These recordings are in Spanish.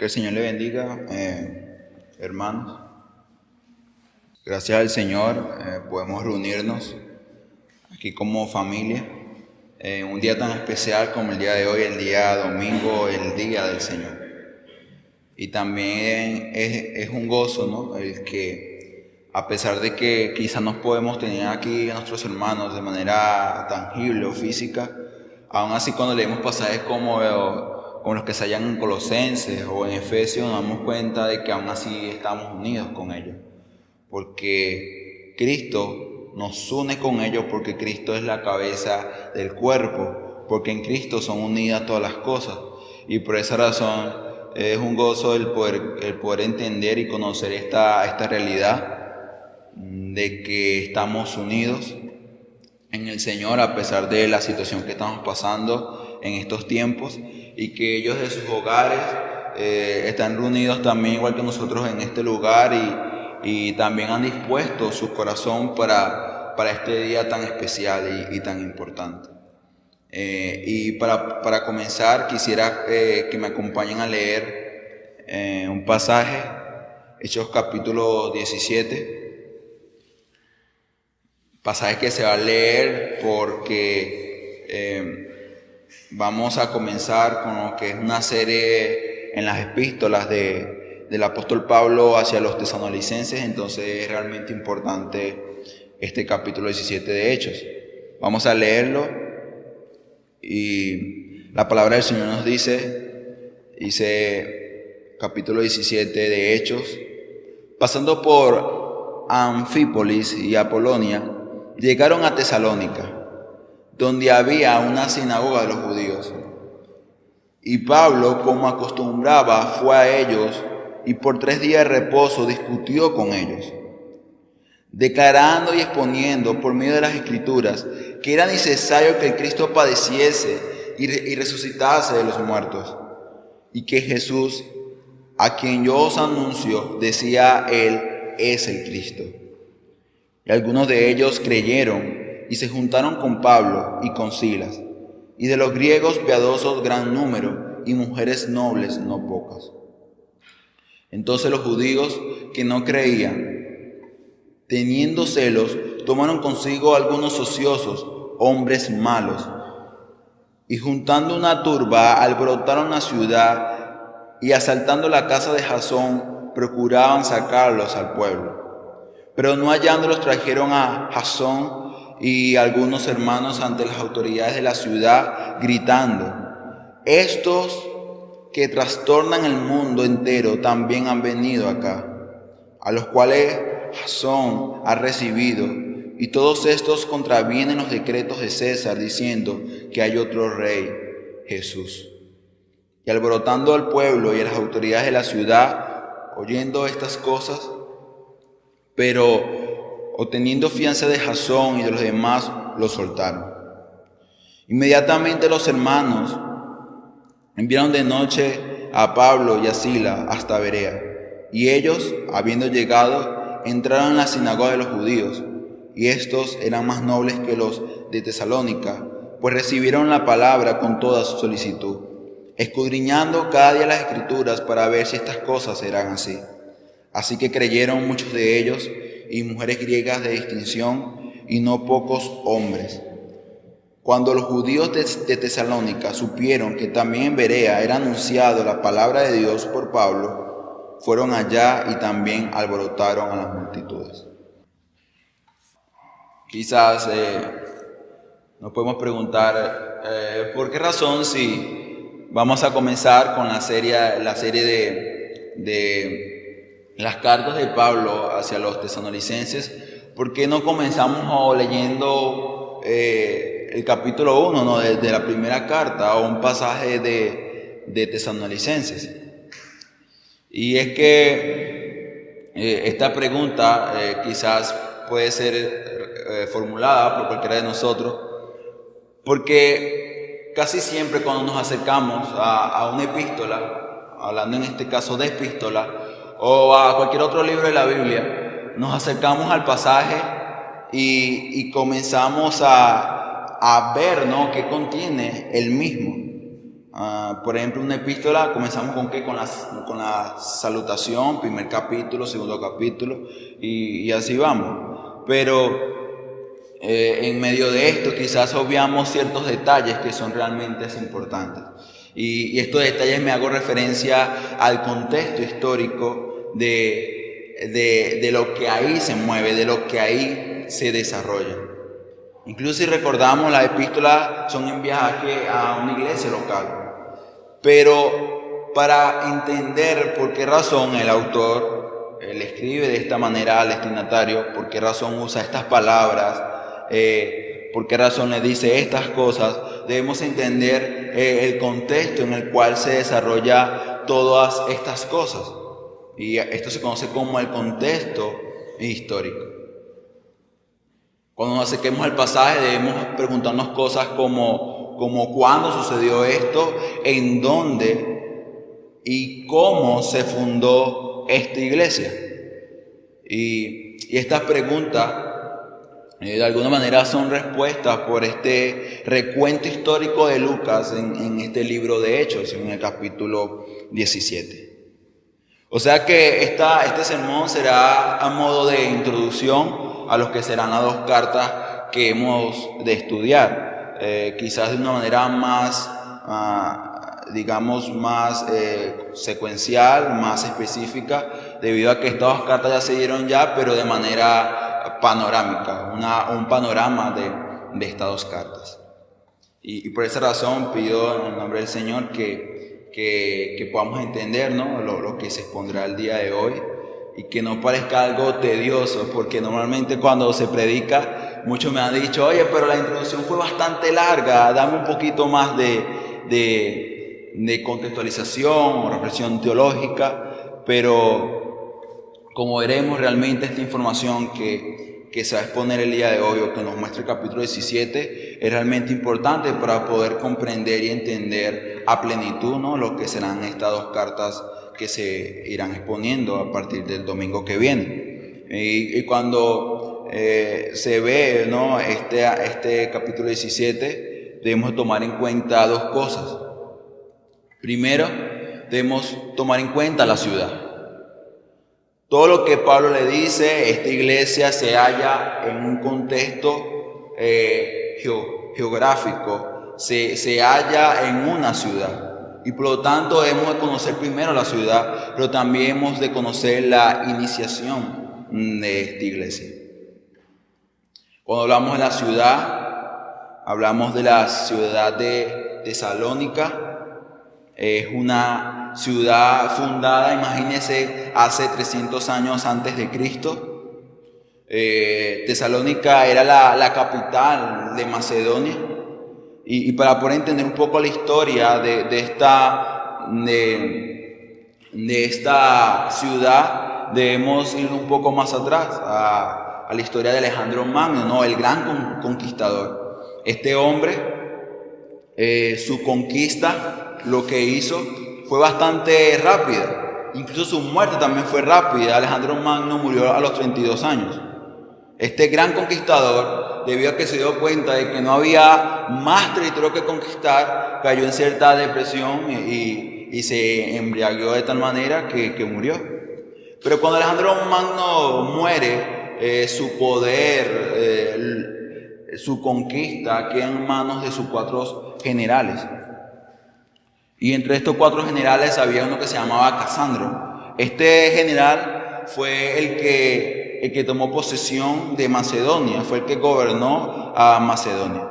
Que el Señor le bendiga, hermanos. Gracias al Señor podemos reunirnos aquí como familia en un día tan especial como el día de hoy, el día domingo, el día del Señor. Y también es un gozo, ¿no? El que a pesar de que quizás no podemos tener aquí a nuestros hermanos de manera tangible o física, aún así cuando leemos pasajes como los que se hallan en Colosenses o en Efesios, nos damos cuenta de que aún así estamos unidos con ellos. Porque Cristo nos une con ellos, porque Cristo es la cabeza del cuerpo, porque en Cristo son unidas todas las cosas. Y por esa razón es un gozo el poder entender y conocer esta realidad de que estamos unidos en el Señor a pesar de la situación que estamos pasando en estos tiempos, y que ellos de sus hogares están reunidos también igual que nosotros en este lugar y también han dispuesto su corazón para este día tan especial y tan importante. Y para comenzar quisiera que me acompañen a leer un pasaje, Hechos capítulo 17, pasaje que se va a leer porque vamos a comenzar con lo que es una serie en las epístolas del apóstol Pablo hacia los tesalonicenses. Entonces es realmente importante este capítulo 17 de Hechos. Vamos a leerlo y la palabra del Señor nos dice capítulo 17 de Hechos: pasando por Anfípolis y Apolonia, llegaron a Tesalónica, donde había una sinagoga de los judíos. Y Pablo, como acostumbraba, fue a ellos y por 3 días de reposo discutió con ellos, declarando y exponiendo por medio de las Escrituras que era necesario que el Cristo padeciese y resucitase de los muertos, y que Jesús, a quien yo os anuncio, decía él, es el Cristo. Y algunos de ellos creyeron y se juntaron con Pablo y con Silas, y de los griegos piadosos gran número, y mujeres nobles no pocas. Entonces los judíos que no creían, teniendo celos, tomaron consigo algunos ociosos, hombres malos, y juntando una turba, alborotaron la ciudad, y asaltando la casa de Jasón, procuraban sacarlos al pueblo. Pero no hallándolos, trajeron a Jasón y algunos hermanos ante las autoridades de la ciudad, gritando: estos que trastornan el mundo entero también han venido acá, a los cuales Jasón ha recibido, y todos estos contravienen los decretos de César, diciendo que hay otro rey, Jesús. Y alborotando al pueblo y a las autoridades de la ciudad, oyendo estas cosas, pero obteniendo fianza de Jasón y de los demás, lo soltaron. Inmediatamente los hermanos enviaron de noche a Pablo y a Silas hasta Berea, y ellos, habiendo llegado, entraron en la sinagoga de los judíos, y estos eran más nobles que los de Tesalónica, pues recibieron la palabra con toda su solicitud, escudriñando cada día las Escrituras para ver si estas cosas eran así. Así que creyeron muchos de ellos, y mujeres griegas de distinción, y no pocos hombres. Cuando los judíos de Tesalónica supieron que también en Berea era anunciado la palabra de Dios por Pablo, fueron allá y también alborotaron a las multitudes. Quizás nos podemos preguntar por qué razón, si vamos a comenzar con la serie de las cartas de Pablo hacia los tesalonicenses, ¿por qué no comenzamos leyendo el capítulo 1, ¿no? de la primera carta, o un pasaje de Tesalonicenses? Y es que esta pregunta quizás puede ser formulada por cualquiera de nosotros, porque casi siempre cuando nos acercamos a una epístola, hablando en este caso de epístola, o a cualquier otro libro de la Biblia, nos acercamos al pasaje y comenzamos a ver, ¿no?, qué contiene el mismo. Por ejemplo, una epístola, comenzamos con ¿qué? Con la salutación, primer capítulo, segundo capítulo, y así vamos. Pero en medio de esto quizás obviamos ciertos detalles que son realmente importantes. Y estos detalles me hago referencia al contexto histórico de lo que ahí se mueve, de lo que ahí se desarrolla. Incluso si recordamos, las epístolas son enviadas a una iglesia local. Pero para entender por qué razón el autor le escribe de esta manera al destinatario, por qué razón usa estas palabras, por qué razón le dice estas cosas, debemos entender el contexto en el cual se desarrolla todas estas cosas. Y esto se conoce como el contexto histórico. Cuando nos acerquemos al pasaje debemos preguntarnos cosas como cuándo sucedió esto, en dónde y cómo se fundó esta iglesia. Y estas preguntas de alguna manera son respuestas por este recuento histórico de Lucas en este libro de Hechos, en el capítulo 17. O sea que este sermón será a modo de introducción a lo que serán las dos cartas que hemos de estudiar. Quizás de una manera más, más secuencial, más específica, debido a que estas dos cartas ya se dieron pero de manera panorámica, un panorama de estas dos cartas. Y por esa razón pido en el nombre del Señor que podamos entender, ¿no? lo que se expondrá el día de hoy, y que no parezca algo tedioso, porque normalmente cuando se predica, muchos me han dicho, oye, pero la introducción fue bastante larga, dame un poquito más de contextualización o reflexión teológica, pero como veremos realmente esta información que se va a exponer el día de hoy, o que nos muestra el capítulo 17, es realmente importante para poder comprender y entender a plenitud, ¿no? Lo que serán estas dos cartas que se irán exponiendo a partir del domingo que viene. Y cuando se ve, ¿no? este capítulo 17, debemos tomar en cuenta dos cosas. Primero, debemos tomar en cuenta la ciudad. Todo lo que Pablo le dice, esta iglesia se halla en un contexto geográfico, se halla en una ciudad. Y por lo tanto hemos de conocer primero la ciudad, pero también hemos de conocer la iniciación de esta iglesia. Cuando hablamos de la ciudad, hablamos de la ciudad de Tesalónica. Es una ciudad fundada, imagínense, hace 300 años antes de Cristo. Tesalónica era la capital de Macedonia. Y para poder entender un poco la historia de esta ciudad, debemos ir un poco más atrás, a la historia de Alejandro Magno, ¿no? El gran conquistador. Este hombre, su conquista, lo que hizo, fue bastante rápida. Incluso su muerte también fue rápida. Alejandro Magno murió a los 32 años. Este gran conquistador, debido a que se dio cuenta de que no había más territorio que conquistar, cayó en cierta depresión y se embriagó de tal manera que murió. Pero cuando Alejandro Magno muere, su poder, su conquista queda en manos de sus 4 generales. Y entre estos 4 generales había uno que se llamaba Casandro. Este general fue el que tomó posesión de Macedonia, fue el que gobernó a Macedonia.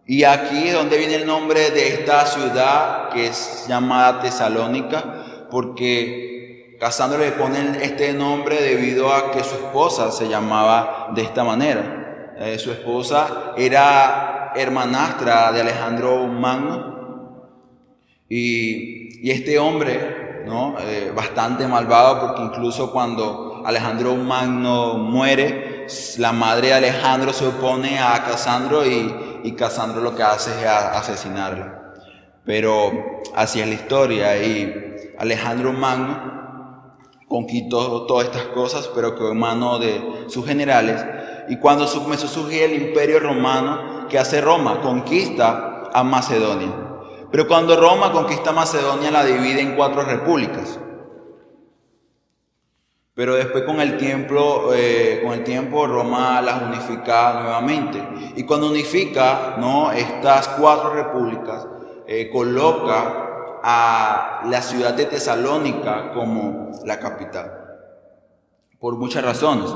Y aquí es donde viene el nombre de esta ciudad, que es llamada Tesalónica, porque Casandro le pone este nombre debido a que su esposa se llamaba de esta manera. Su esposa era hermanastra de Alejandro Magno, y este hombre, ¿no? Bastante malvado, porque incluso cuando Alejandro Magno muere, la madre de Alejandro se opone a Casandro y Casandro lo que hace es asesinarlo. Pero así es la historia, y Alejandro Magno conquistó todas estas cosas, pero quedó en manos de sus generales. Y cuando comenzó a surgir el imperio romano, ¿qué hace Roma? Conquista a Macedonia. Pero cuando Roma conquista Macedonia, la divide en 4 repúblicas. Pero después con el tiempo Roma las unifica nuevamente. Y cuando unifica, ¿no?, estas 4 repúblicas, coloca a la ciudad de Tesalónica como la capital. Por muchas razones.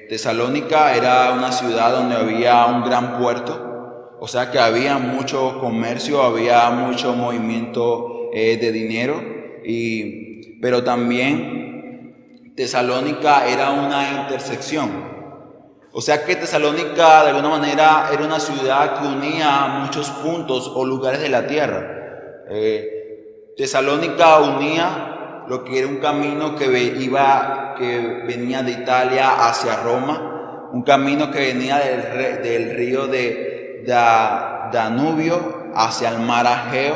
Tesalónica era una ciudad donde había un gran puerto, o sea que había mucho comercio, había mucho movimiento de dinero, pero también Tesalónica era una intersección. O sea que Tesalónica de alguna manera era una ciudad que unía muchos puntos o lugares de la tierra. Tesalónica unía lo que era un camino que venía de Italia hacia Roma, un camino que venía del río de Danubio hacia el mar Egeo.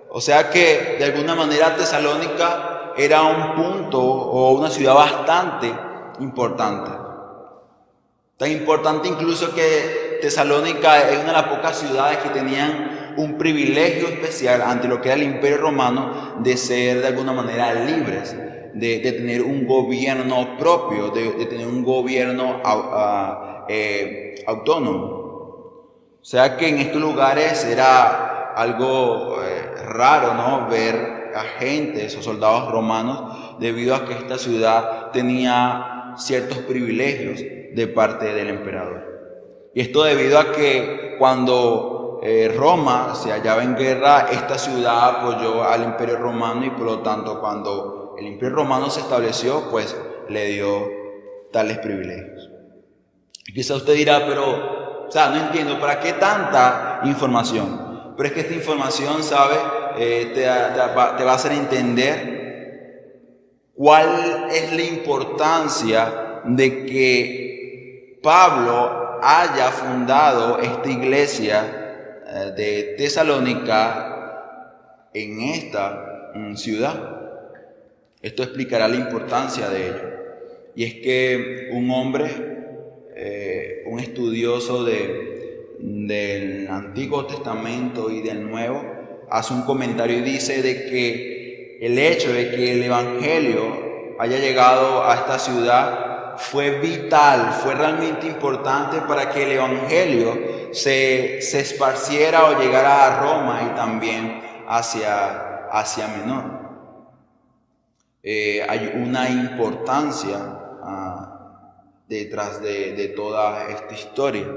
O sea que de alguna manera Tesalónica era un punto o una ciudad bastante importante. Tan importante incluso que Tesalónica es una de las pocas ciudades que tenían un privilegio especial ante lo que era el Imperio Romano de ser de alguna manera libres, de tener un gobierno propio, de tener un gobierno autónomo. O sea que en estos lugares era algo raro, ¿no?, ver agentes o soldados romanos, debido a que esta ciudad tenía ciertos privilegios de parte del emperador. Y esto debido a que cuando Roma se hallaba en guerra, esta ciudad apoyó al Imperio Romano, y por lo tanto cuando el Imperio Romano se estableció, pues le dio tales privilegios. Y quizá usted dirá, pero, no entiendo, ¿para qué tanta información? Pero es que esta información, te va a hacer entender cuál es la importancia de que Pablo haya fundado esta iglesia de Tesalónica en esta ciudad. Esto explicará la importancia de ello. Y es que un hombre, un estudioso del Antiguo Testamento y del Nuevo, hace un comentario y dice de que el hecho de que el Evangelio haya llegado a esta ciudad fue vital, fue realmente importante para que el Evangelio se esparciera o llegara a Roma y también hacia Asia Menor. Hay una importancia detrás de toda esta historia,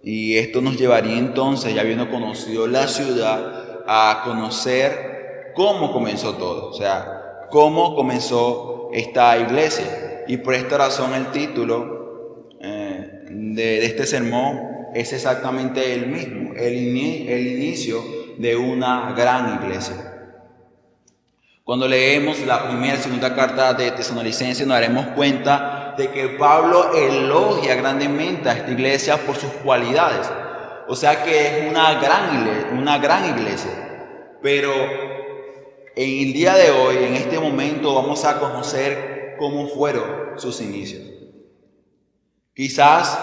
y esto nos llevaría entonces, ya habiendo conocido la ciudad, a conocer cómo comenzó todo, o sea, cómo comenzó esta iglesia. Y por esta razón el título de este sermón es exactamente el mismo, el inicio de una gran iglesia. Cuando leemos la primera y segunda carta de Tesalonicenses, nos daremos cuenta de que Pablo elogia grandemente a esta iglesia por sus cualidades. O sea que es una gran iglesia. Pero en el día de hoy, en este momento, vamos a conocer cómo fueron sus inicios. Quizás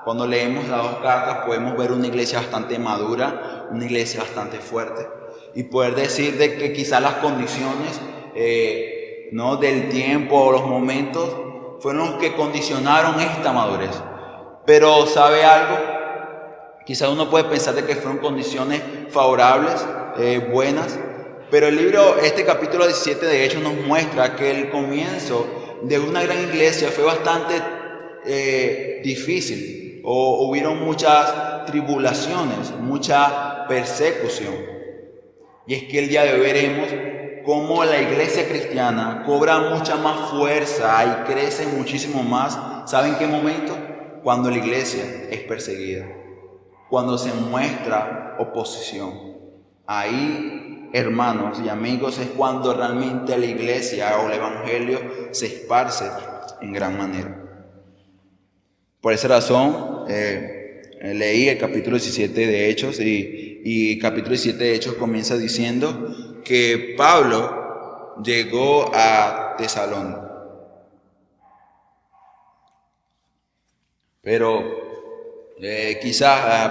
cuando leemos las 2 cartas podemos ver una iglesia bastante madura, una iglesia bastante fuerte, y poder decir de que quizás las condiciones del tiempo o los momentos fueron los que condicionaron esta madurez. Pero ¿sabe algo? Quizás uno puede pensar de que fueron condiciones favorables, buenas, pero este capítulo 17 de Hechos nos muestra que el comienzo de una gran iglesia fue bastante difícil, o hubieron muchas tribulaciones, mucha persecución. Y es que el día de hoy veremos cómo la iglesia cristiana cobra mucha más fuerza y crece muchísimo más. ¿Saben qué momento? Cuando la iglesia es perseguida, cuando se muestra oposición. Ahí, hermanos y amigos, es cuando realmente la iglesia o el evangelio se esparce en gran manera. Por esa razón, leí el capítulo 17 de Hechos, y el capítulo 17 de Hechos comienza diciendo que Pablo llegó a Tesalónica. Pero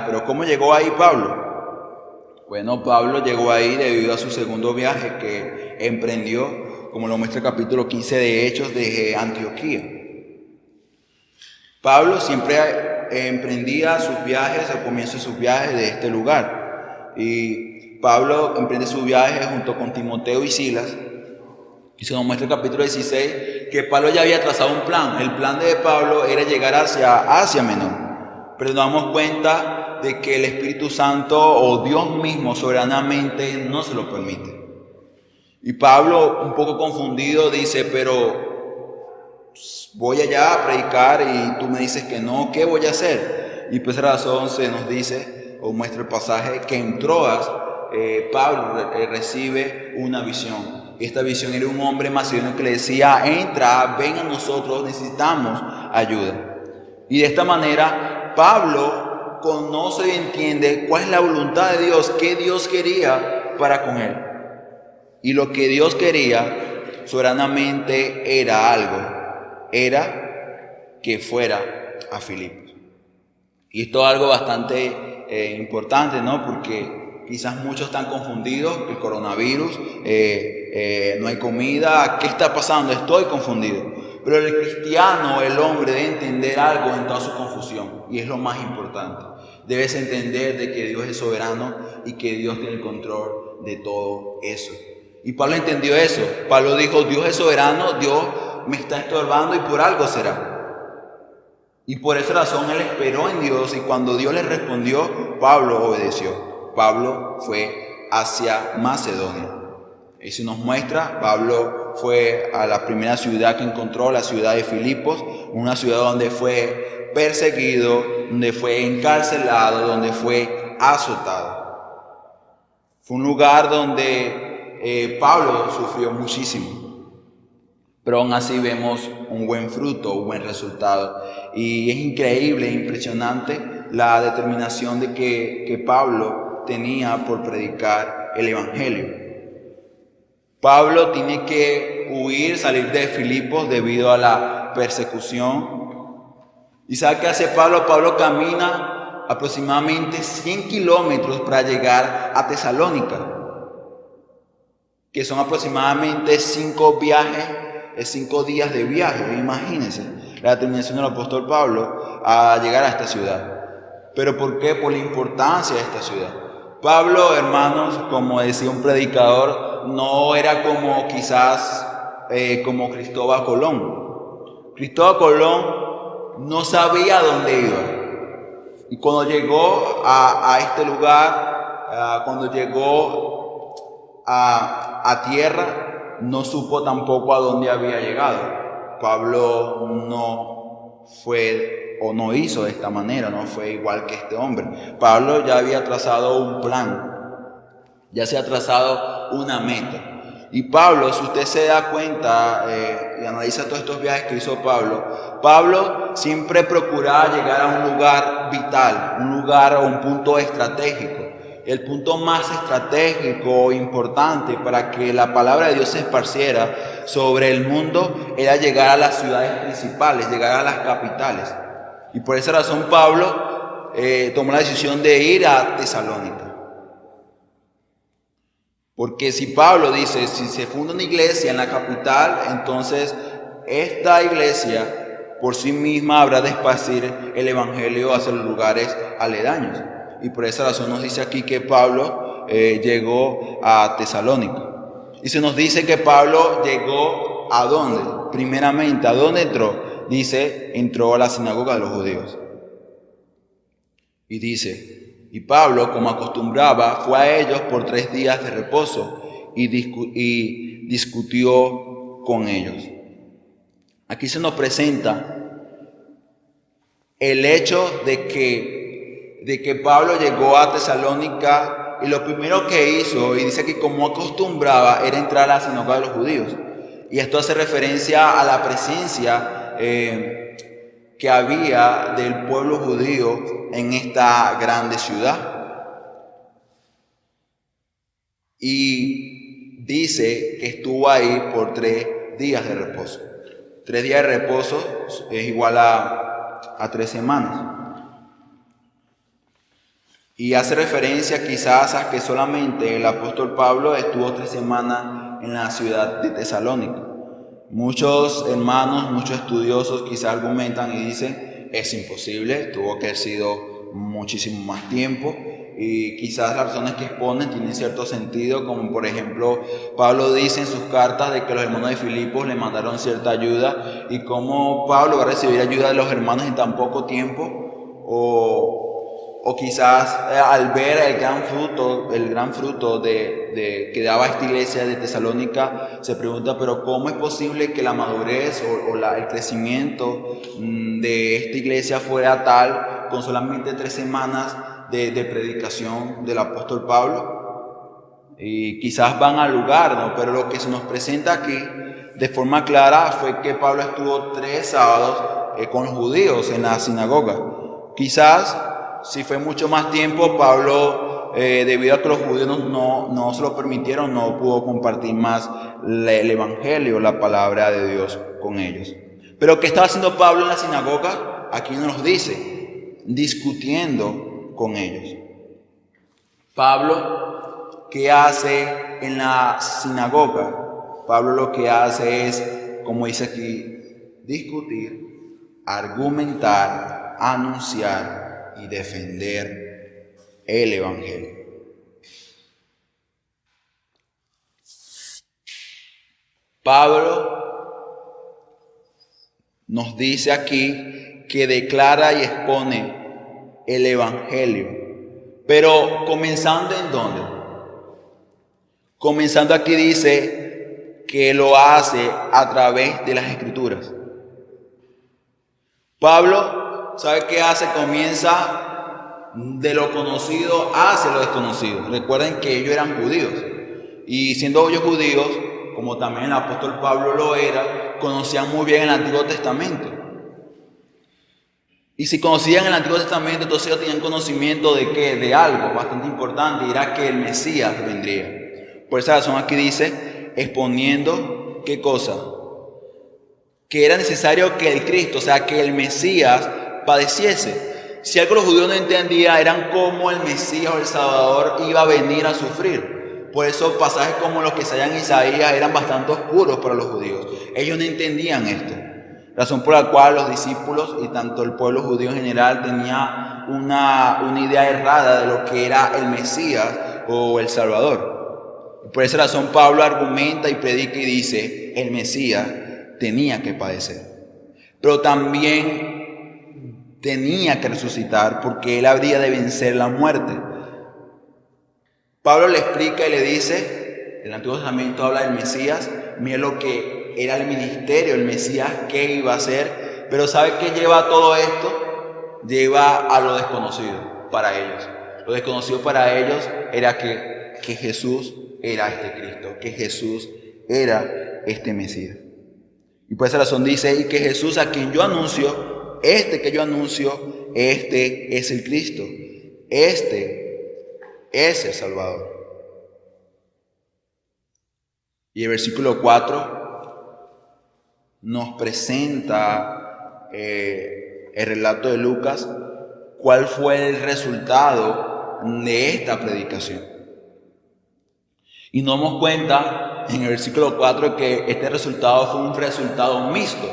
pero ¿cómo llegó ahí Pablo? Bueno, Pablo llegó ahí debido a su segundo viaje que emprendió, como lo muestra el capítulo 15 de Hechos, de Antioquía. Pablo siempre emprendía sus viajes, al comienzo de sus viajes de este lugar. Y Pablo emprende su viaje junto con Timoteo y Silas. Y se nos muestra el capítulo 16 que Pablo ya había trazado un plan. El plan de Pablo era llegar hacia Asia Menor. Pero nos damos cuenta de que el Espíritu Santo o Dios mismo soberanamente no se lo permite. Y Pablo, un poco confundido, dice, pero voy allá a predicar y tú me dices que no, ¿qué voy a hacer? Y por esa razón se nos dice, o muestra el pasaje, que en Troas Pablo recibe una visión. Esta visión era un hombre macedonio que le decía, entra, ven a nosotros, necesitamos ayuda. Y de esta manera Pablo conoce y entiende cuál es la voluntad de Dios, qué Dios quería para con él. Y lo que Dios quería soberanamente era algo, era que fuera a Filipos. Y esto es algo bastante importante, ¿no? Porque quizás muchos están confundidos, el coronavirus, no hay comida, ¿qué está pasando? Estoy confundido. Pero el cristiano, el hombre, debe entender algo en toda su confusión, y es lo más importante. Debes entender de que Dios es soberano y que Dios tiene el control de todo eso. Y Pablo entendió eso. Pablo dijo, Dios es soberano, Dios me está estorbando y por algo será. Y por esa razón él esperó en Dios y cuando Dios le respondió, Pablo obedeció. Pablo fue hacia Macedonia. Y se nos muestra, Pablo fue a la primera ciudad que encontró, la ciudad de Filipos, una ciudad donde fue perseguido, donde fue encarcelado, donde fue azotado. Fue un lugar donde Pablo sufrió muchísimo, pero aún así vemos un buen fruto, un buen resultado. Y es increíble, impresionante la determinación de que Pablo tenía por predicar el Evangelio. Pablo tiene que huir, salir de Filipos debido a la persecución. ¿Y sabe qué hace Pablo? Pablo camina aproximadamente 100 kilómetros para llegar a Tesalónica, que son aproximadamente 5 días de viaje. Imagínense la determinación del apóstol Pablo a llegar a esta ciudad. ¿Pero por qué? Por la importancia de esta ciudad. Pablo, hermanos, como decía un predicador, no era como quizás como Cristóbal Colón. Cristóbal Colón no sabía dónde iba. Y cuando llegó a este lugar, cuando llegó a tierra, no supo tampoco a dónde había llegado. Pablo no fue o no hizo de esta manera, no fue igual que este hombre. Pablo ya había trazado un plan, ya se ha trazado una meta. Y Pablo, si usted se da cuenta y analiza todos estos viajes que hizo Pablo siempre procuraba llegar a un lugar vital, un lugar o un punto estratégico. El punto más estratégico e importante para que la palabra de Dios se esparciera sobre el mundo era llegar a las ciudades principales, llegar a las capitales. Y por esa razón Pablo tomó la decisión de ir a Tesalónica. Porque si Pablo dice, si se funda una iglesia en la capital, entonces esta iglesia por sí misma habrá de esparcir el evangelio hacia los lugares aledaños. Y por esa razón nos dice aquí que Pablo llegó a Tesalónica. Y se nos dice que Pablo llegó ¿a dónde? Primeramente, ¿a dónde entró? Dice, entró a la sinagoga de los judíos. Y dice, y Pablo, como acostumbraba, fue a ellos por 3 días de reposo y discutió con ellos. Aquí se nos presenta el hecho de que Pablo llegó a Tesalónica y lo primero que hizo, y dice que como acostumbraba, era entrar a la sinagoga de los judíos. Y esto hace referencia a la presencia que había del pueblo judío en esta grande ciudad. Y dice que estuvo ahí por 3 días de reposo. 3 días de reposo es igual a 3 semanas. Y hace referencia quizás a que solamente el apóstol Pablo estuvo 3 semanas en la ciudad de Tesalónica. Muchos hermanos, muchos estudiosos quizás argumentan y dicen, es imposible, tuvo que haber sido muchísimo más tiempo. Y quizás las razones que exponen tienen cierto sentido, como por ejemplo Pablo dice en sus cartas de que los hermanos de Filipos le mandaron cierta ayuda, y cómo Pablo va a recibir ayuda de los hermanos en tan poco tiempo, o quizás al ver el gran fruto que daba esta iglesia de Tesalónica, se pregunta, pero ¿cómo es posible que la madurez el crecimiento de esta iglesia fuera tal con solamente 3 semanas de predicación del apóstol Pablo? Y quizás van al lugar, ¿no? Pero lo que se nos presenta aquí de forma clara fue que Pablo estuvo 3 sábados con los judíos en la sinagoga. Quizás si fue mucho más tiempo, Pablo, debido a que los judíos no se lo permitieron, no pudo compartir más el evangelio, la palabra de Dios con ellos. Pero ¿qué estaba haciendo Pablo en la sinagoga? Aquí nos dice, discutiendo con ellos. Pablo, ¿qué hace en la sinagoga? Pablo lo que hace es, como dice aquí, discutir, argumentar, anunciar y defender el evangelio. Pablo nos dice aquí que declara y expone el evangelio, pero comenzando ¿en dónde? Comenzando aquí dice que lo hace a través de las escrituras. Pablo, ¿sabe qué hace? Comienza de lo conocido hacia lo desconocido. Recuerden que ellos eran judíos, y siendo ellos judíos, como también el apóstol Pablo lo era, conocían muy bien el Antiguo Testamento. Y si conocían el Antiguo Testamento, entonces ellos tenían conocimiento de qué, de algo bastante importante, y era que el Mesías vendría. Por esa razón aquí dice, exponiendo ¿qué cosa? Que era necesario que el Cristo, o sea, que el Mesías padeciese. Si algo los judíos no entendían, eran cómo el Mesías o el Salvador iba a venir a sufrir. Por eso pasajes como los que se hallan en Isaías eran bastante oscuros para los judíos. Ellos no entendían esto. Razón por la cual los discípulos y tanto el pueblo judío en general tenía una idea errada de lo que era el Mesías o el Salvador. Por esa razón Pablo argumenta y predica y dice, el Mesías tenía que padecer, pero también tenía que resucitar porque él habría de vencer la muerte. Pablo le explica y le dice, el Antiguo Testamento habla del Mesías, mira lo que era el ministerio, el Mesías, qué iba a hacer, pero ¿sabe qué lleva a todo esto? Lleva a lo desconocido para ellos. Lo desconocido para ellos era que Jesús era este Cristo, que Jesús era este Mesías. Y por esa razón dice, y que Jesús a quien yo anuncio, este es el Cristo, este es el Salvador. Y el versículo 4 nos presenta el relato de Lucas, cuál fue el resultado de esta predicación. Y nos damos cuenta en el versículo 4 que este resultado fue un resultado mixto.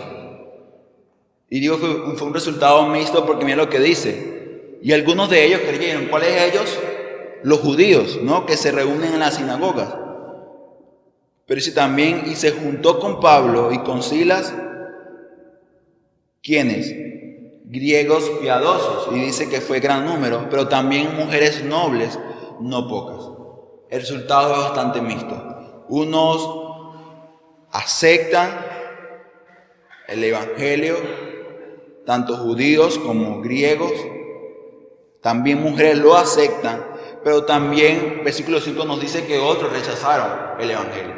Y digo que fue un resultado mixto porque mira lo que dice. Y algunos de ellos creyeron. ¿Cuáles ellos? Los judíos, ¿no? Que se reúnen en las sinagogas. Pero dice también, y se juntó con Pablo y con Silas, ¿quiénes? Griegos piadosos. Y dice que fue gran número, pero también mujeres nobles, no pocas. El resultado es bastante mixto. Unos aceptan el evangelio, tanto judíos como griegos. También mujeres lo aceptan, pero también, versículo 5 nos dice que otros rechazaron el evangelio.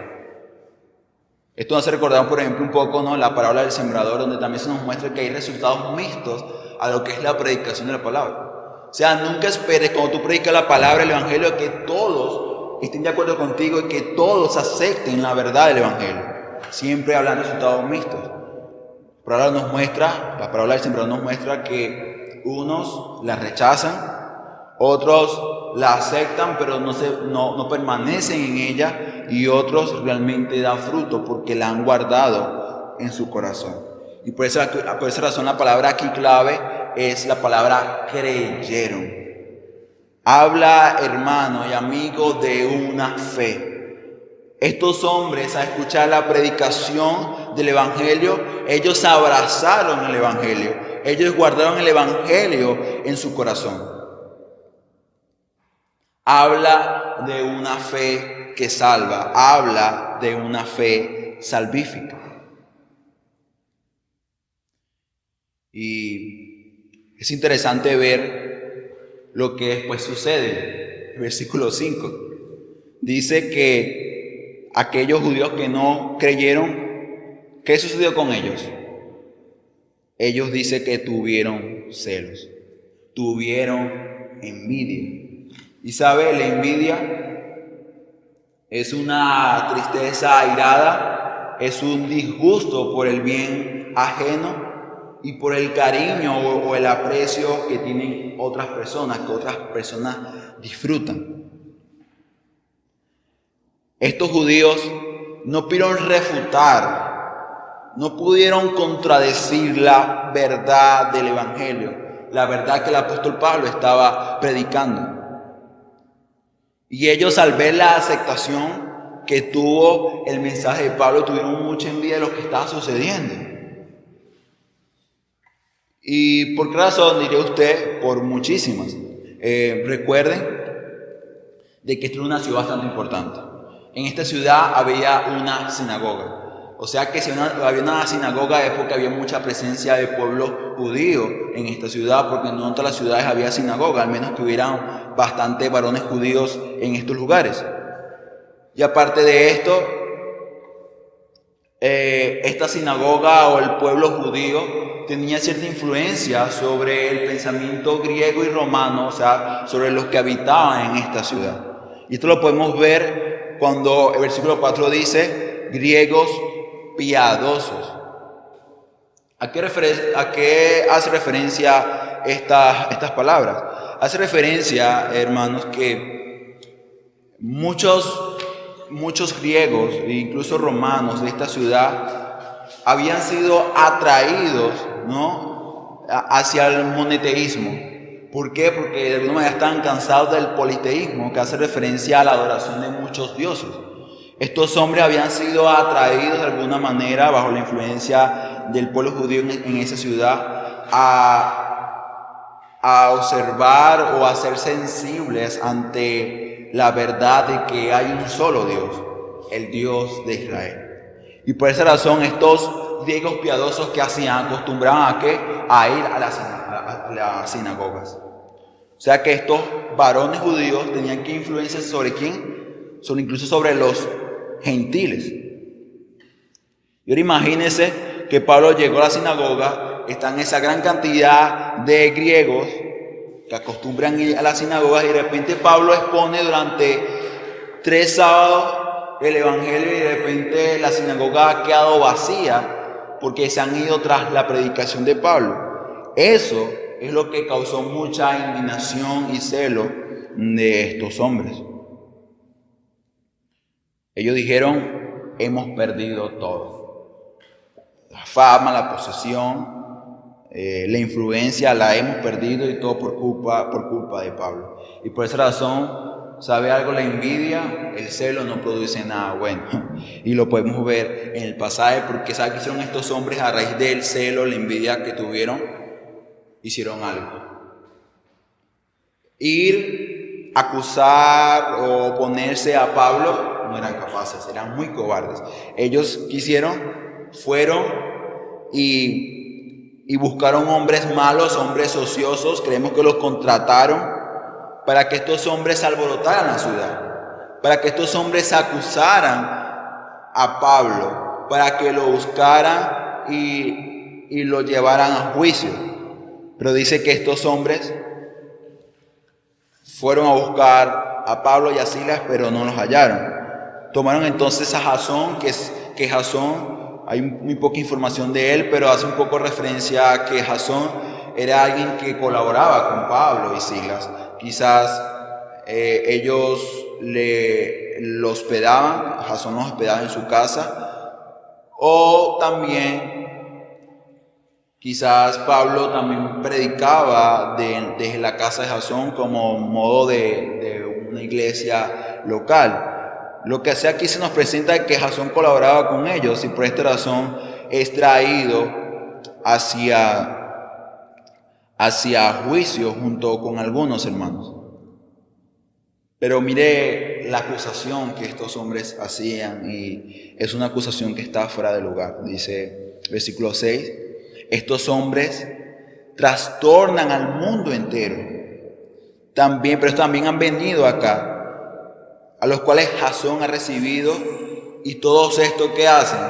Esto nos hace recordar, por ejemplo, un poco, ¿no?, la parábola del sembrador, donde también se nos muestra que hay resultados mixtos a lo que es la predicación de la palabra. O sea, nunca esperes cuando tú predicas la palabra, el evangelio, que todos estén de acuerdo contigo y que todos acepten la verdad del evangelio. Siempre hablan de resultados mixtos. La parábola del sembrador nos muestra que unos la rechazan, Otros la aceptan, pero no permanecen en ella, y otros realmente dan fruto porque la han guardado en su corazón. Y por esa razón la palabra aquí clave es la palabra creyeron. Habla, hermano y amigo, de una fe. Estos hombres, al escuchar la predicación del Evangelio, ellos abrazaron el Evangelio. Ellos guardaron el Evangelio en su corazón. Habla de una fe que salva. Habla de una fe salvífica. Y es interesante ver lo que después sucede. Versículo 5. Dice que aquellos judíos que no creyeron, ¿qué sucedió con ellos? Ellos dicen que tuvieron celos, tuvieron envidia. Y sabe, la envidia es una tristeza airada, es un disgusto por el bien ajeno y por el cariño o el aprecio que tienen otras personas, que otras personas disfrutan. Estos judíos no pudieron refutar, no pudieron contradecir la verdad del Evangelio, la verdad que el apóstol Pablo estaba predicando. Y ellos, al ver la aceptación que tuvo el mensaje de Pablo, tuvieron mucha envidia de lo que estaba sucediendo. ¿Y por qué razón? Diría usted, por muchísimas. Recuerden de que esta es una ciudad bastante importante. En esta ciudad había una sinagoga. O sea que si había una sinagoga es porque había mucha presencia de pueblo judío en esta ciudad, porque no en todas las ciudades había sinagoga, al menos que hubieran bastantes varones judíos en estos lugares. Y aparte de esto, esta sinagoga o el pueblo judío tenía cierta influencia sobre el pensamiento griego y romano, o sea, sobre los que habitaban en esta ciudad. Y esto lo podemos ver cuando el versículo 4 dice, griegos piadosos. ¿A qué hace referencia estas palabras? Hace referencia, hermanos, que muchos griegos e incluso romanos de esta ciudad habían sido atraídos, ¿no?, hacia el monoteísmo. ¿Por qué? Porque de alguna manera estaban cansados del politeísmo, que hace referencia a la adoración de muchos dioses. Estos hombres habían sido atraídos de alguna manera, bajo la influencia del pueblo judío en esa ciudad, a observar o a ser sensibles ante la verdad de que hay un solo Dios, el Dios de Israel. Y por esa razón estos griegos piadosos que hacían, acostumbraban a ir a las sinagogas. O sea que estos varones judíos tenían que influencia sobre quién, incluso sobre los gentiles. Y ahora imagínense que Pablo llegó a la sinagoga, están esa gran cantidad de griegos que acostumbran ir a las sinagogas, y de repente Pablo expone durante 3 sábados el Evangelio, y de repente la sinagoga ha quedado vacía porque se han ido tras la predicación de Pablo. Eso es lo que causó mucha indignación y celo de estos hombres. Ellos dijeron, hemos perdido todo. La fama, la posesión, la influencia la hemos perdido, y todo por culpa de Pablo. Y por esa razón, ¿sabe algo? La envidia, el celo no produce nada bueno. Y lo podemos ver en el pasaje, porque ¿sabe qué hicieron estos hombres a raíz del celo, la envidia que tuvieron? Hicieron algo. Ir a acusar o oponerse a Pablo no eran capaces, eran muy cobardes. Ellos fueron y buscaron hombres malos, hombres ociosos, creemos que los contrataron para que estos hombres alborotaran la ciudad, para que estos hombres acusaran a Pablo, para que lo buscaran y lo llevaran a juicio. Pero dice que estos hombres fueron a buscar a Pablo y a Silas, pero no los hallaron. Tomaron entonces a Jasón, que Jasón, hay muy poca información de él, pero hace un poco referencia a que Jasón era alguien que colaboraba con Pablo y Silas. Quizás ellos lo hospedaban, Jasón los hospedaba en su casa, o también quizás Pablo también predicaba desde la casa de Jasón como modo de una iglesia local. Lo que sea, aquí se nos presenta que Jasón colaboraba con ellos y por esta razón es traído hacia juicio junto con algunos hermanos. Pero mire la acusación que estos hombres hacían, y es una acusación que está fuera de lugar. Dice versículo 6, estos hombres trastornan al mundo entero. Pero también han venido acá, a los cuales Jasón ha recibido, y todos estos que hacen,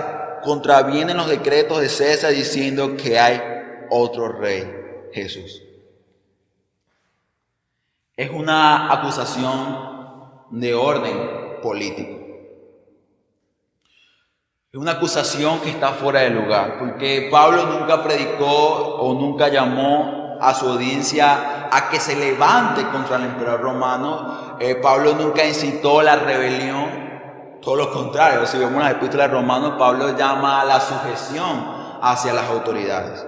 contravienen los decretos de César diciendo que hay otro rey, Jesús. Es una acusación de orden político. Es una acusación que está fuera de lugar, porque Pablo nunca predicó o nunca llamó a su audiencia a que se levante contra el emperador romano. Pablo nunca incitó la rebelión, todo lo contrario. Si vemos las epístolas de Romanos, Pablo llama a la sujeción hacia las autoridades.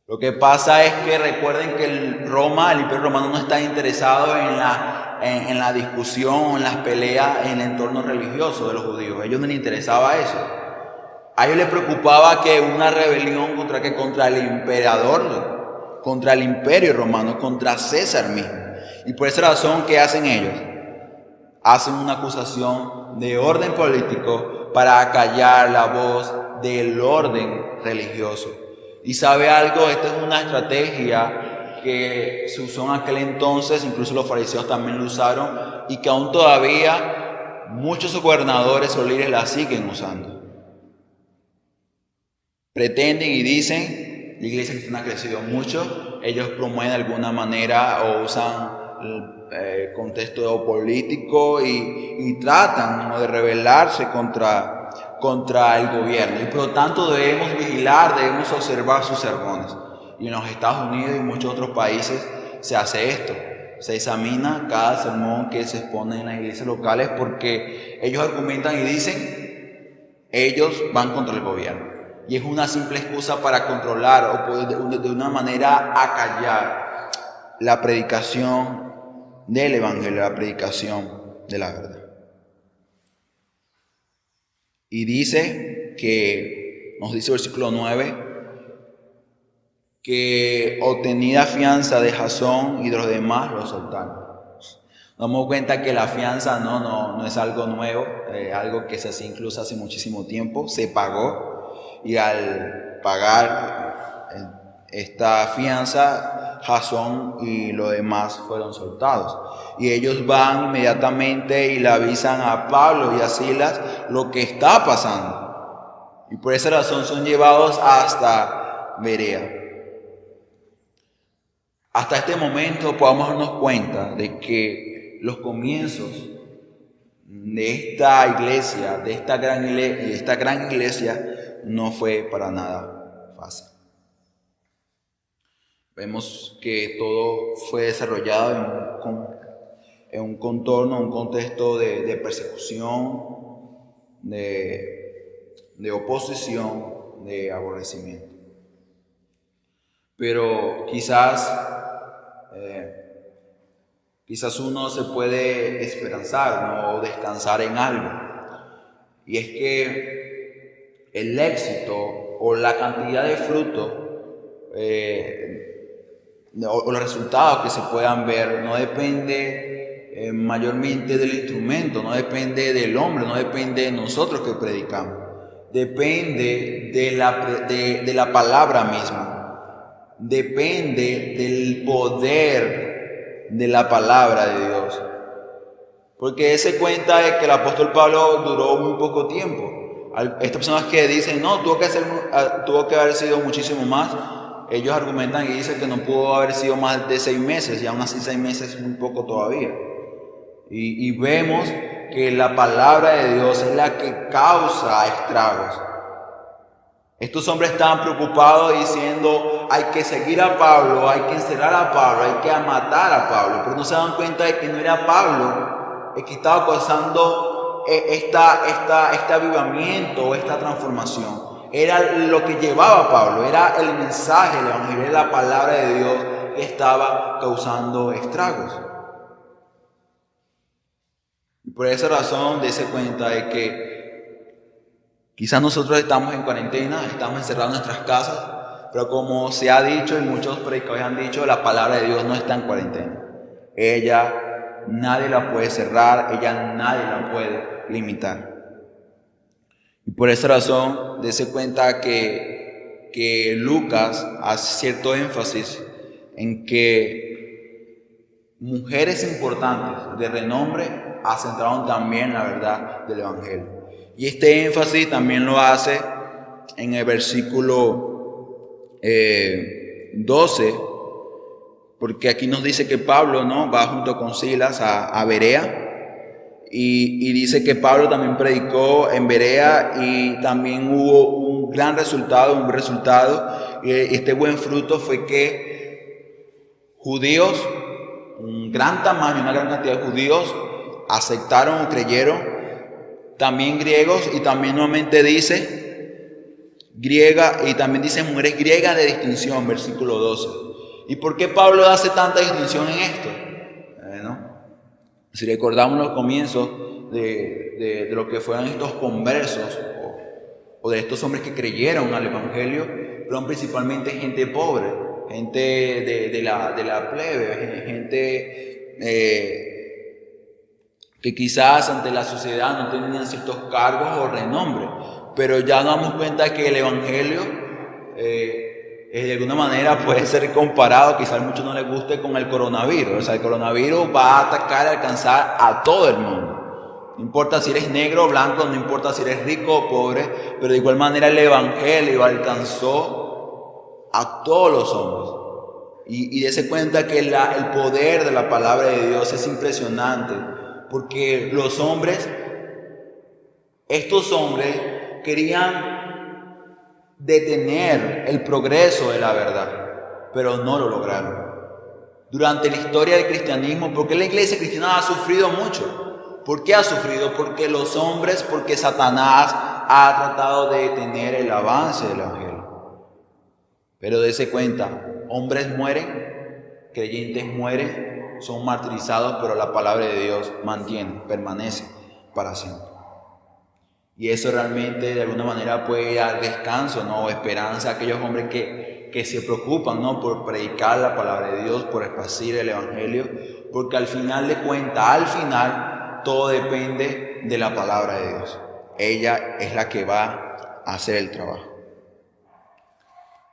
Lo que pasa es que recuerden que el imperio romano no está interesado en la discusión, en las peleas en el entorno religioso de los judíos. A ellos no les interesaba eso. A ellos les preocupaba que una rebelión contra el emperador, contra el imperio romano, contra César mismo. Y por esa razón, ¿qué hacen ellos? Hacen una acusación de orden político para acallar la voz del orden religioso. Y sabe algo, esta es una estrategia que se usó en aquel entonces, incluso los fariseos también lo usaron, y que aún todavía muchos gobernadores o líderes la siguen usando. Pretenden y dicen, la iglesia cristiana ha crecido mucho, ellos promueven de alguna manera o usan el contexto político y tratan de rebelarse contra el gobierno, y por lo tanto debemos vigilar, debemos observar sus sermones. Y en los Estados Unidos y muchos otros países se hace esto, se examina cada sermón que se expone en las iglesias locales, porque ellos argumentan y dicen, ellos van contra el gobierno, y es una simple excusa para controlar o poder de una manera acallar la predicación del evangelio, la predicación de la verdad. Y nos dice el versículo 9, que obtenida fianza de Jasón y de los demás lo soltaron. Nos damos cuenta que la fianza no es algo nuevo, algo que se hace incluso hace muchísimo tiempo. Se pagó, y al pagar esta fianza, Jasón y los demás fueron soltados. Y ellos van inmediatamente y le avisan a Pablo y a Silas lo que está pasando. Y por esa razón son llevados hasta Berea. Hasta este momento podamos darnos cuenta de que los comienzos de esta iglesia, de esta gran iglesia, no fue para nada fácil. Vemos que todo fue desarrollado en un contorno, un contexto de persecución, de oposición, de aborrecimiento. Pero quizás uno se puede esperanzar, ¿no? O descansar en algo. Y es que el éxito o la cantidad de frutos o los resultados que se puedan ver no depende mayormente del instrumento, no depende del hombre, no depende de nosotros que predicamos. Depende de la palabra misma. Depende del poder de la palabra de Dios. Porque se cuenta de que el apóstol Pablo duró muy poco tiempo. Estas personas que dicen, no, tuvo que haber sido muchísimo más, ellos argumentan y dicen que no pudo haber sido más de 6 meses, y aún así 6 meses es muy poco todavía. Y vemos que la palabra de Dios es la que causa estragos. Estos hombres estaban preocupados diciendo, hay que seguir a Pablo, hay que encerrar a Pablo, hay que matar a Pablo. Pero no se dan cuenta de que no era Pablo el que estaba causando este avivamiento, esta transformación. Era lo que llevaba a Pablo, era el mensaje, el evangelio, la palabra de Dios que estaba causando estragos. Y por esa razón, dése cuenta de que quizás nosotros estamos en cuarentena, estamos encerrados en nuestras casas, pero como se ha dicho y muchos predicadores han dicho, la palabra de Dios no está en cuarentena. Ella nadie la puede cerrar, ella nadie la puede limitar. Y por esa razón, dése cuenta que Lucas hace cierto énfasis en que mujeres importantes de renombre asentaron también la verdad del evangelio. Y este énfasis también lo hace en el versículo 12, porque aquí nos dice que Pablo, ¿no?, va junto con Silas a Berea, y dice que Pablo también predicó en Berea y también hubo un gran resultado, este buen fruto fue que judíos, un gran tamaño, una gran cantidad de judíos aceptaron o creyeron, también griegos, y también nuevamente dice griega, y también dice mujeres griegas de distinción, versículo 12. ¿Y por qué Pablo hace tanta distinción en esto? Si recordamos los comienzos de lo que fueron estos conversos o de estos hombres que creyeron al evangelio, fueron principalmente gente pobre, gente de la plebe, gente que quizás ante la sociedad no tenían ciertos cargos o renombre, pero ya nos damos cuenta que el evangelio de alguna manera puede ser comparado, quizás a muchos no les guste, con el coronavirus. O sea, el coronavirus va a atacar y alcanzar a todo el mundo. No importa si eres negro o blanco, no importa si eres rico o pobre, pero de igual manera el evangelio alcanzó a todos los hombres. Y dése cuenta que el poder de la palabra de Dios es impresionante, porque los hombres, estos hombres querían detener el progreso de la verdad, pero no lo lograron. Durante la historia del cristianismo, ¿por qué la iglesia cristiana ha sufrido mucho? ¿Por qué ha sufrido? Porque los hombres, porque Satanás ha tratado de detener el avance del evangelio. Pero dése cuenta, hombres mueren, creyentes mueren, son martirizados, pero la palabra de Dios permanece para siempre. Y eso realmente de alguna manera puede dar descanso, ¿no?, o esperanza a aquellos hombres que se preocupan, ¿no?, por predicar la palabra de Dios, por esparcir el evangelio, porque al final todo depende de la palabra de Dios. Ella es la que va a hacer el trabajo.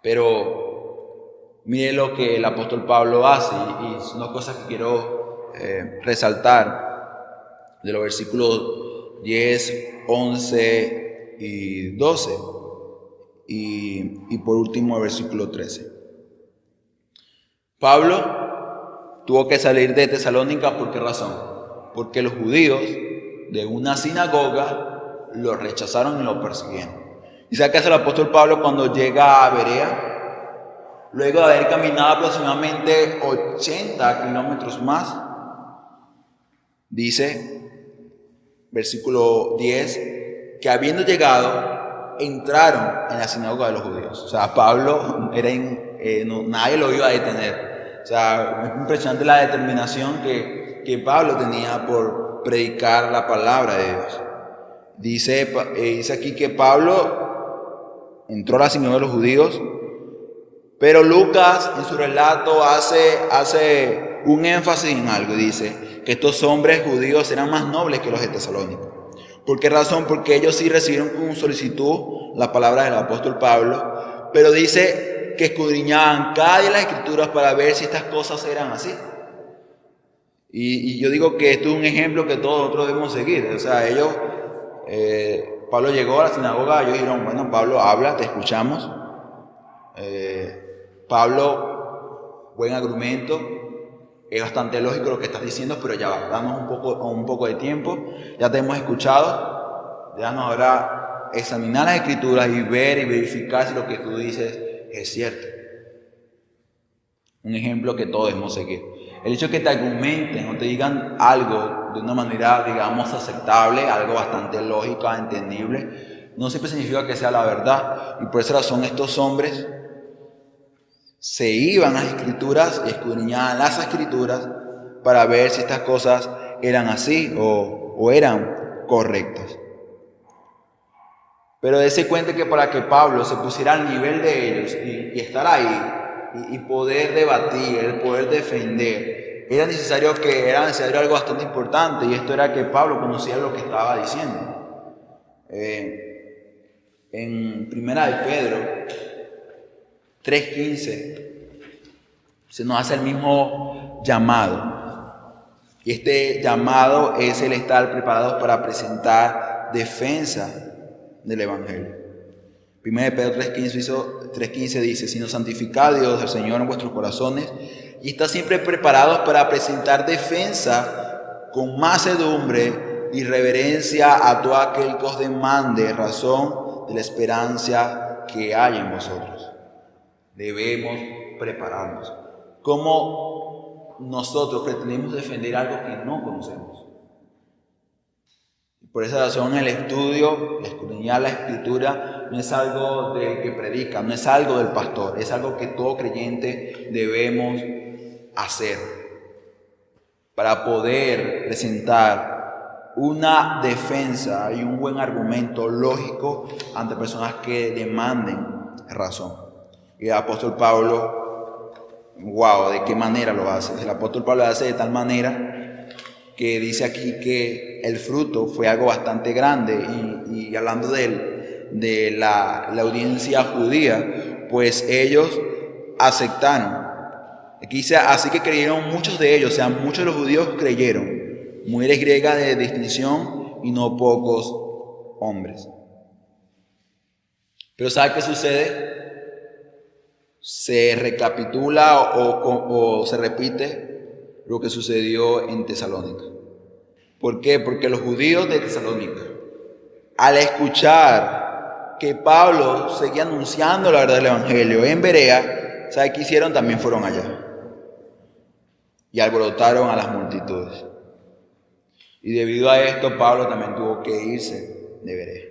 Pero mire lo que el apóstol Pablo hace, y son dos cosas que quiero resaltar de los versículos 10, 11 y 12, y por último el versículo 13. Pablo tuvo que salir de Tesalónica. ¿Por qué razón? Porque los judíos de una sinagoga lo rechazaron y lo persiguieron. ¿Y sabe qué hace el apóstol Pablo cuando llega a Berea? Luego de haber caminado aproximadamente 80 kilómetros más, dice, versículo 10, que habiendo llegado, entraron en la sinagoga de los judíos. O sea, Pablo nadie lo iba a detener. O sea, es impresionante la determinación que Pablo tenía por predicar la palabra de Dios. Dice aquí que Pablo entró a la sinagoga de los judíos, pero Lucas en su relato hace un énfasis en algo y dice que estos hombres judíos eran más nobles que los de Tesalónica. ¿Por qué razón? Porque ellos sí recibieron con solicitud la palabra del apóstol Pablo, pero dice que escudriñaban cada día las escrituras para ver si estas cosas eran así. Y yo digo que esto es un ejemplo que todos nosotros debemos seguir. O sea, Pablo llegó a la sinagoga, ellos dijeron, bueno, Pablo, habla, te escuchamos. Pablo, buen argumento, es bastante lógico lo que estás diciendo, pero ya va, danos un poco de tiempo, ya te hemos escuchado, déjanos ahora examinar las Escrituras y ver y verificar si lo que tú dices es cierto. Un ejemplo que todos debemos seguir. El hecho de que te argumenten o te digan algo de una manera, digamos, aceptable, algo bastante lógico, entendible, no siempre significa que sea la verdad. Y por esa razón estos hombres se iban a las Escrituras y escudriñaban las Escrituras para ver si estas cosas eran así o eran correctas. Pero dése cuenta que para que Pablo se pusiera al nivel de ellos y estar ahí y poder debatir, poder defender, era necesario algo bastante importante, y esto era que Pablo conocía lo que estaba diciendo. En Primera de Pedro 3:15 se nos hace el mismo llamado, y este llamado es el estar preparados para presentar defensa del Evangelio. 1 Pedro 3:15 dice: sino santificad a Dios, el Señor, en vuestros corazones, y está siempre preparados para presentar defensa con mansedumbre y reverencia a todo aquel que os demande razón de la esperanza que hay en vosotros. Debemos prepararnos. ¿Cómo nosotros pretendemos defender algo que no conocemos? Por esa razón el estudio, escudriñar la Escritura, no es algo del que predica, no es algo del pastor, es algo que todo creyente debemos hacer para poder presentar una defensa y un buen argumento lógico ante personas que demanden razón. Y el apóstol Pablo, ¿de qué manera lo hace? El apóstol Pablo lo hace de tal manera que dice aquí que el fruto fue algo bastante grande, y hablando de la audiencia judía, pues ellos aceptaron. Aquí dice: así que creyeron muchos de ellos, o sea, muchos de los judíos creyeron, mujeres griegas de distinción y no pocos hombres. Pero ¿sabe qué sucede? Se recapitula o se repite lo que sucedió en Tesalónica. ¿Por qué? Porque los judíos de Tesalónica, al escuchar que Pablo seguía anunciando la verdad del Evangelio en Berea, ¿sabe qué hicieron? También fueron allá y alborotaron a las multitudes. Y debido a esto, Pablo también tuvo que irse de Berea.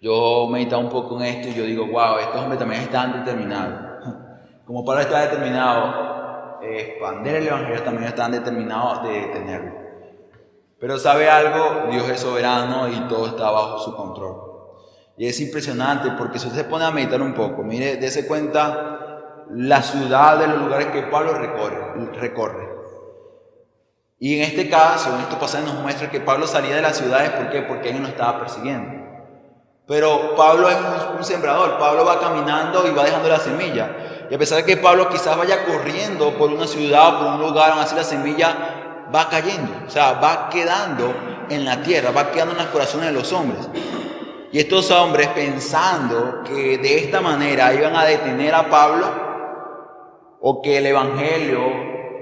Yo meditaba un poco en esto y yo digo: estos hombres también están determinados. Como Pablo está determinado expandir el Evangelio, también están determinados de detenerlo. Pero ¿sabe algo? Dios es soberano y todo está bajo su control. Y es impresionante porque si usted se pone a meditar un poco, mire, dése cuenta la ciudad de los lugares que Pablo recorre. Y en este caso, en estos pasajes nos muestra que Pablo salía de las ciudades. ¿Por qué? Porque él no estaba persiguiendo. Pero Pablo es un sembrador. Pablo va caminando y va dejando la semilla. Y a pesar de que Pablo quizás vaya corriendo por una ciudad o por un lugar, aún así la semilla va cayendo. O sea, va quedando en la tierra, va quedando en los corazones de los hombres. Y estos hombres, pensando que de esta manera iban a detener a Pablo, o que el Evangelio,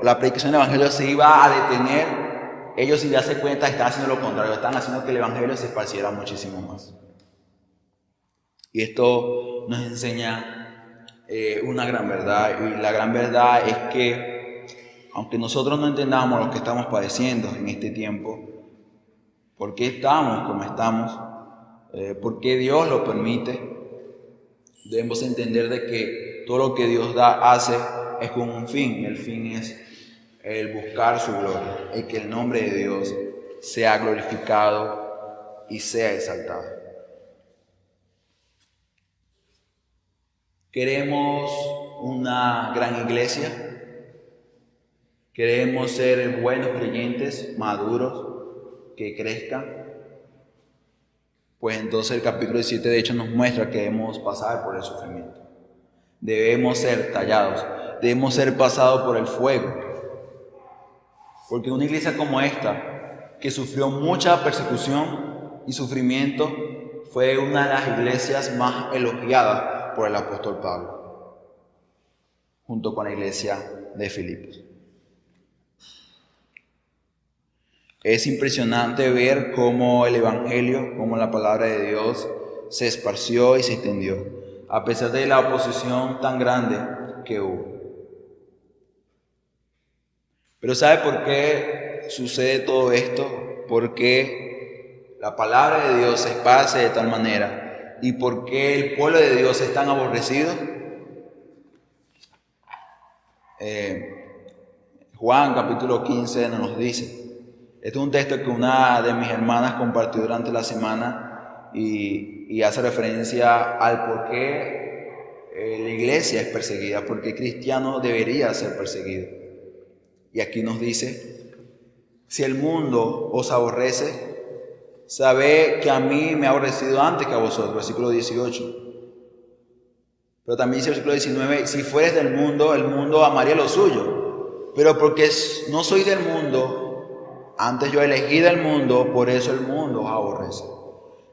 la predicación del Evangelio se iba a detener, ellos, sin darse cuenta, están haciendo lo contrario. Están haciendo que el Evangelio se esparciera muchísimo más. Y esto nos enseña una gran verdad, y la gran verdad es que aunque nosotros no entendamos lo que estamos padeciendo en este tiempo, por qué estamos como estamos, por qué Dios lo permite, debemos entender de que todo lo que Dios hace es con un fin. El fin es el buscar su gloria, el que el nombre de Dios sea glorificado y sea exaltado. Queremos una gran iglesia, queremos ser buenos creyentes, maduros, que crezcan. Pues entonces el capítulo 17 de hecho nos muestra que debemos pasar por el sufrimiento. Debemos ser tallados, debemos ser pasados por el fuego. Porque una iglesia como esta, que sufrió mucha persecución y sufrimiento, fue una de las iglesias más elogiadas por el apóstol Pablo, junto con la iglesia de Filipos. Es impresionante ver cómo el Evangelio, cómo la palabra de Dios se esparció y se extendió, a pesar de la oposición tan grande que hubo. Pero ¿sabe por qué sucede todo esto? ¿Por qué la palabra de Dios se esparce de tal manera? ¿Y por qué el pueblo de Dios es tan aborrecido? Juan capítulo 15 nos dice. Este es un texto que una de mis hermanas compartió durante la semana y hace referencia al por qué la iglesia es perseguida, por qué el cristiano debería ser perseguido. Y aquí nos dice: si el mundo os aborrece, sabed que a mí me ha aborrecido antes que a vosotros. Versículo 18. Pero también dice el versículo 19: si fueres del mundo, el mundo amaría lo suyo. Pero porque no sois del mundo, antes yo elegí del mundo, por eso el mundo os aborrece.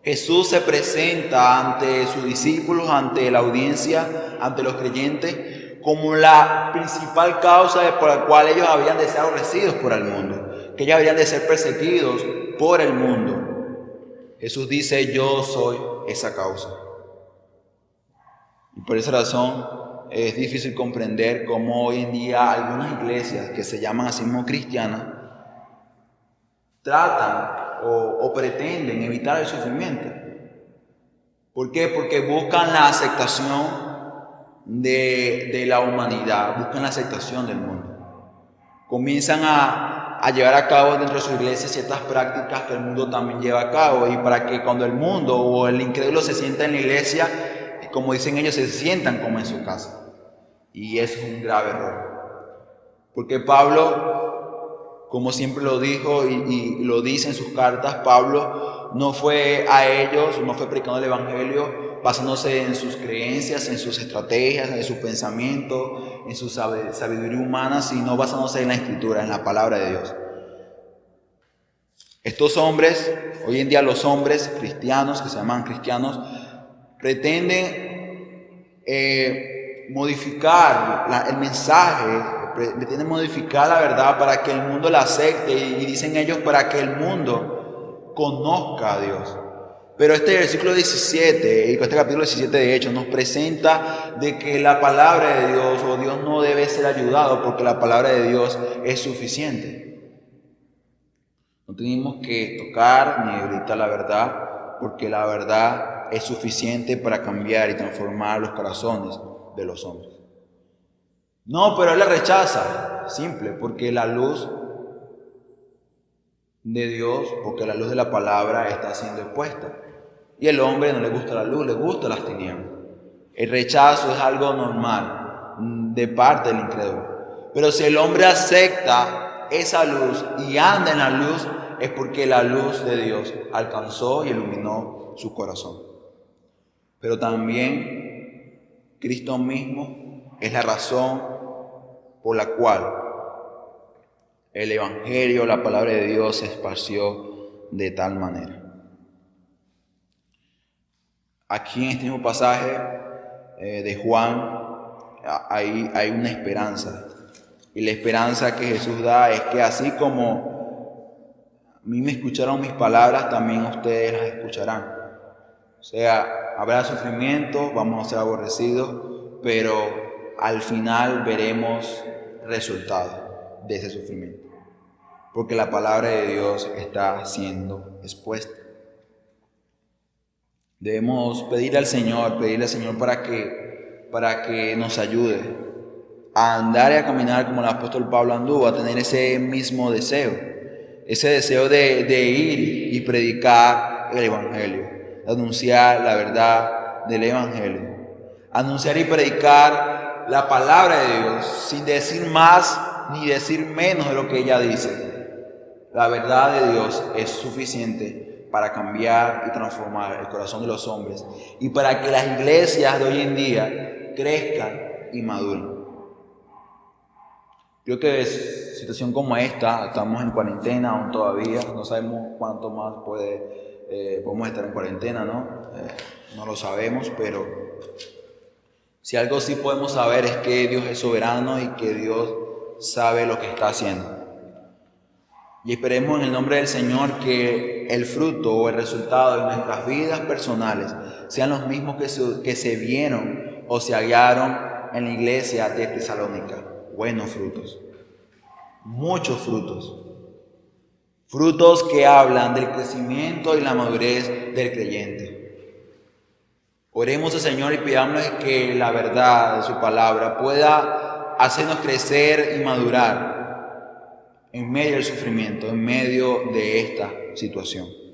Jesús se presenta ante sus discípulos, ante la audiencia, ante los creyentes, como la principal causa por la cual ellos habían de ser aborrecidos por el mundo, que ellos habían de ser perseguidos por el mundo. Jesús dice: yo soy esa causa. Y por esa razón es difícil comprender cómo hoy en día algunas iglesias que se llaman a sí mismas cristianas tratan o pretenden evitar el sufrimiento. ¿Por qué? Porque buscan la aceptación de la humanidad, buscan la aceptación del mundo. Comienzan a llevar a cabo dentro de su iglesia ciertas prácticas que el mundo también lleva a cabo, y para que cuando el mundo o el incrédulo se sienta en la iglesia, como dicen ellos, se sientan como en su casa. Y eso es un grave error. Porque Pablo, como siempre lo dijo y lo dice en sus cartas, Pablo no fue a ellos, no fue predicando el evangelio basándose en sus creencias, en sus estrategias, en su pensamiento, en su sabiduría humana, sino basándose en la Escritura, en la palabra de Dios. Estos hombres, hoy en día los hombres cristianos, que se llaman cristianos, pretenden modificar el mensaje, pretenden modificar la verdad para que el mundo la acepte, y dicen ellos para que el mundo conozca a Dios. Pero este versículo 17 y este capítulo 17 de Hechos nos presenta de que la palabra de Dios o Dios no debe ser ayudado, porque la palabra de Dios es suficiente. No tenemos que tocar ni gritar la verdad, porque la verdad es suficiente para cambiar y transformar los corazones de los hombres. No, pero él la rechaza. Simple, porque la luz de Dios, porque la luz de la palabra está siendo expuesta. Y el hombre no le gusta la luz, le gustan las tinieblas. El rechazo es algo normal de parte del incrédulo. Pero si el hombre acepta esa luz y anda en la luz, es porque la luz de Dios alcanzó y iluminó su corazón. Pero también Cristo mismo es la razón por la cual el evangelio, la palabra de Dios, se esparció de tal manera. Aquí en este mismo pasaje de Juan hay una esperanza. Y la esperanza que Jesús da es que así como a mí me escucharon mis palabras, también ustedes las escucharán. O sea, habrá sufrimiento, vamos a ser aborrecidos, pero al final veremos resultados de ese sufrimiento. Porque la palabra de Dios está siendo expuesta. Debemos pedirle al Señor para que nos ayude a andar y a caminar como el apóstol Pablo anduvo, a tener ese mismo deseo, de ir y predicar el evangelio, de anunciar la verdad del evangelio, anunciar y predicar la palabra de Dios sin decir más ni decir menos de lo que ella dice. La verdad de Dios es suficiente para cambiar y transformar el corazón de los hombres y para que las iglesias de hoy en día crezcan y maduren. Creo que en situación como esta, estamos en cuarentena aún todavía, no sabemos cuánto más podemos estar en cuarentena, ¿no? No lo sabemos, pero si algo sí podemos saber es que Dios es soberano y que Dios sabe lo que está haciendo. Y esperemos en el nombre del Señor que el fruto o el resultado de nuestras vidas personales sean los mismos que se vieron o se hallaron en la iglesia de Tesalónica. Buenos frutos, muchos frutos. Frutos que hablan del crecimiento y la madurez del creyente. Oremos al Señor y pidámosle que la verdad de su palabra pueda hacernos crecer y madurar en medio del sufrimiento, en medio de esta situación.